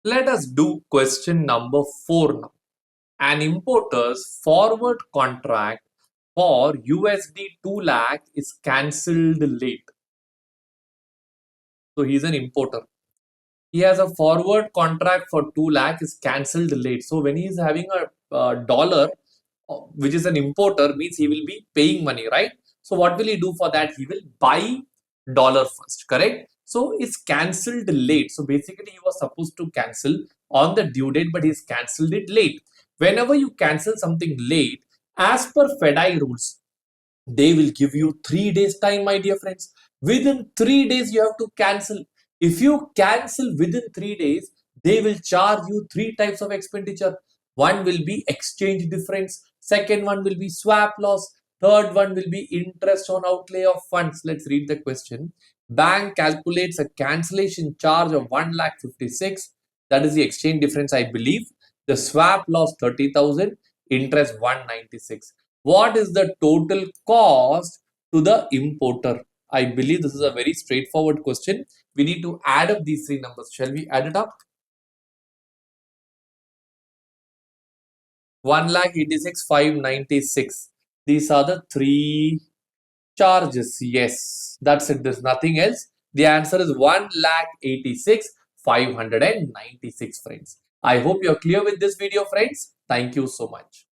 Let us do question number 4 now. An importer's forward contract for USD 2 lakh is cancelled late. So he's an importer. He has a forward contract for 2 lakh is cancelled late. So when he is having a dollar, which is an importer, means he will be paying money, right? So what will he do for that? He will buy dollar first, correct? So it's cancelled late. So basically he was supposed to cancel on the due date, but he's cancelled it late. Whenever you cancel something late, as per FEDAI rules, they will give you 3 days time, my dear friends. Within 3 days you have to cancel. If you cancel within 3 days, they will charge you 3 types of expenditure. One will be exchange difference, second one will be swap loss, third one will be interest on outlay of funds. Let's read the question. Bank calculates a cancellation charge of 1,56,000, that is the exchange difference, I believe. The swap loss 30,000, interest 196. What is the total cost to the importer? I believe this is a very straightforward question. We need to add up these 3 numbers. Shall we add it up? 1,86,596. These are the 3 charges. Yes, that's it. There's nothing else. The answer is 1,86,596, friends. I hope you're clear with this video, friends. Thank you so much.